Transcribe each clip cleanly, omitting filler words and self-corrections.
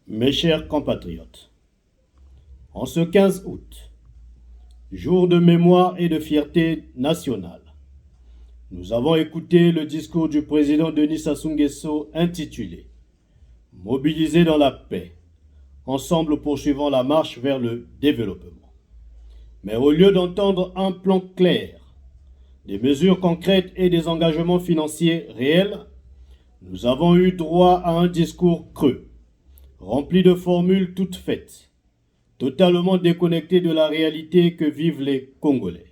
Mes chers compatriotes, en ce 15 août, jour de mémoire et de fierté nationale, nous avons écouté le discours du président Denis Sassou Nguesso intitulé « Mobilisés dans la paix, ensemble poursuivant la marche vers le développement ». Mais au lieu d'entendre un plan clair, des mesures concrètes et des engagements financiers réels, nous avons eu droit à un discours creux, rempli de formules toutes faites, totalement déconnecté de la réalité que vivent les Congolais.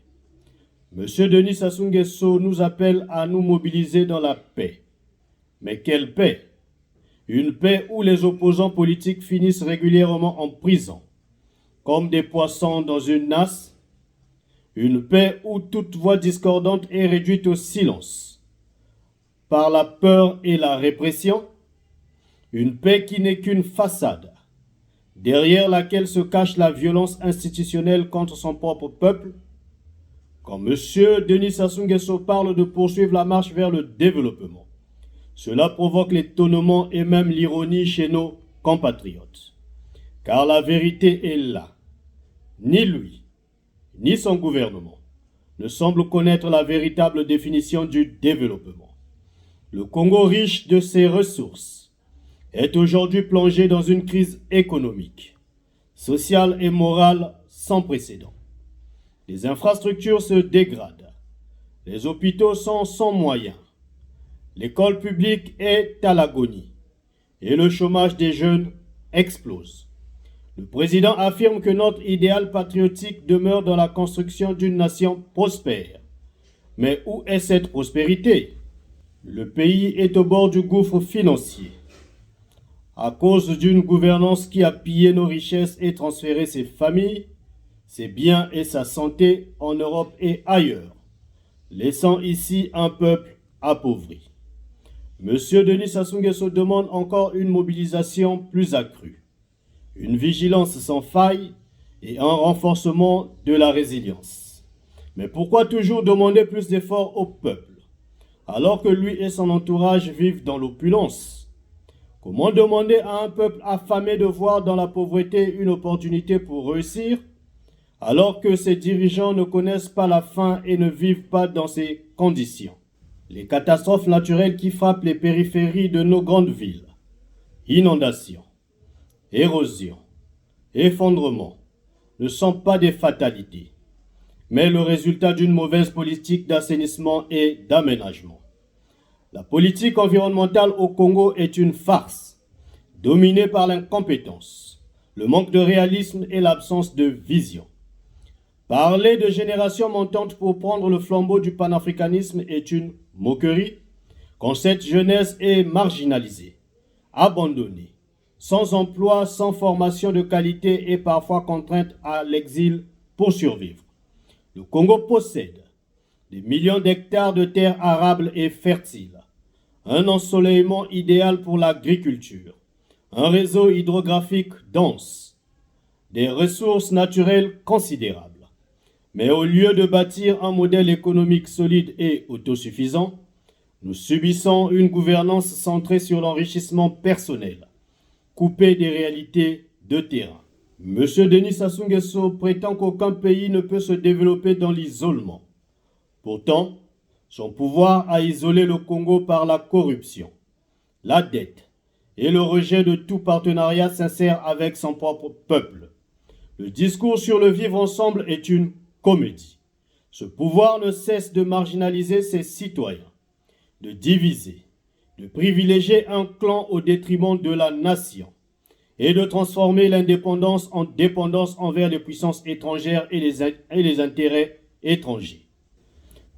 M. Denis Sassou Nguesso nous appelle à nous mobiliser dans la paix. Mais quelle paix? Une paix où les opposants politiques finissent régulièrement en prison, comme des poissons dans une nasse. Une paix où toute voix discordante est réduite au silence, par la peur et la répression. Une paix qui n'est qu'une façade, derrière laquelle se cache la violence institutionnelle contre son propre peuple. Quand M. Denis Sassou Nguesso parle de poursuivre la marche vers le développement, cela provoque l'étonnement et même l'ironie chez nos compatriotes. Car la vérité est là. Ni lui, ni son gouvernement ne semblent connaître la véritable définition du développement. Le Congo, riche de ses ressources, est aujourd'hui plongé dans une crise économique, sociale et morale sans précédent. Les infrastructures se dégradent, les hôpitaux sont sans moyens, l'école publique est à l'agonie et le chômage des jeunes explose. Le président affirme que notre idéal patriotique demeure dans la construction d'une nation prospère. Mais où est cette prospérité? Le pays est au bord du gouffre financier, à cause d'une gouvernance qui a pillé nos richesses et transféré ses familles, ses biens et sa santé en Europe et ailleurs, laissant ici un peuple appauvri. M. Denis Sassou Nguesso demande encore une mobilisation plus accrue, une vigilance sans faille et un renforcement de la résilience. Mais pourquoi toujours demander plus d'efforts au peuple, alors que lui et son entourage vivent dans l'opulence? Comment demander à un peuple affamé de voir dans la pauvreté une opportunité pour réussir, alors que ses dirigeants ne connaissent pas la faim et ne vivent pas dans ces conditions? Les catastrophes naturelles qui frappent les périphéries de nos grandes villes, inondations, érosion, effondrement, ne sont pas des fatalités, mais le résultat d'une mauvaise politique d'assainissement et d'aménagement. La politique environnementale au Congo est une farce, dominée par l'incompétence, le manque de réalisme et l'absence de vision. Parler de génération montante pour prendre le flambeau du panafricanisme est une moquerie, quand cette jeunesse est marginalisée, abandonnée, sans emploi, sans formation de qualité et parfois contrainte à l'exil pour survivre. Le Congo possède des millions d'hectares de terres arables et fertiles, un ensoleillement idéal pour l'agriculture, un réseau hydrographique dense, des ressources naturelles considérables. Mais au lieu de bâtir un modèle économique solide et autosuffisant, nous subissons une gouvernance centrée sur l'enrichissement personnel, coupée des réalités de terrain. M. Denis Sassou Nguesso prétend qu'aucun pays ne peut se développer dans l'isolement. Pourtant, son pouvoir a isolé le Congo par la corruption, la dette et le rejet de tout partenariat sincère avec son propre peuple. Le discours sur le vivre ensemble est une comédie. Ce pouvoir ne cesse de marginaliser ses citoyens, de diviser, de privilégier un clan au détriment de la nation et de transformer l'indépendance en dépendance envers les puissances étrangères et les intérêts étrangers.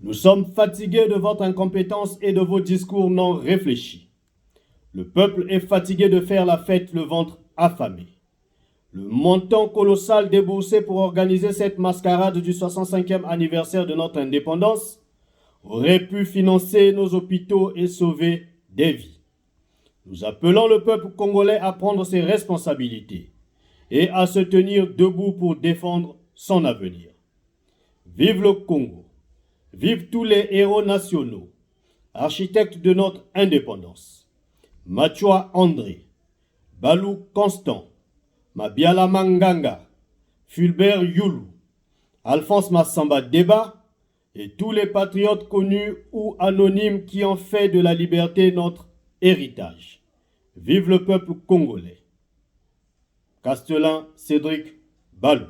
Nous sommes fatigués de votre incompétence et de vos discours non réfléchis. Le peuple est fatigué de faire la fête le ventre affamé. Le montant colossal déboursé pour organiser cette mascarade du 65e anniversaire de notre indépendance aurait pu financer nos hôpitaux et sauver des vies. Nous appelons le peuple congolais à prendre ses responsabilités et à se tenir debout pour défendre son avenir. Vive le Congo! Vive tous les héros nationaux, architectes de notre indépendance. Machoua André, Balou Constant, Mabiala Manganga, Fulbert Youlou, Alphonse Massamba Deba et tous les patriotes connus ou anonymes qui ont fait de la liberté notre héritage. Vive le peuple congolais. Castellan Cédric Balou.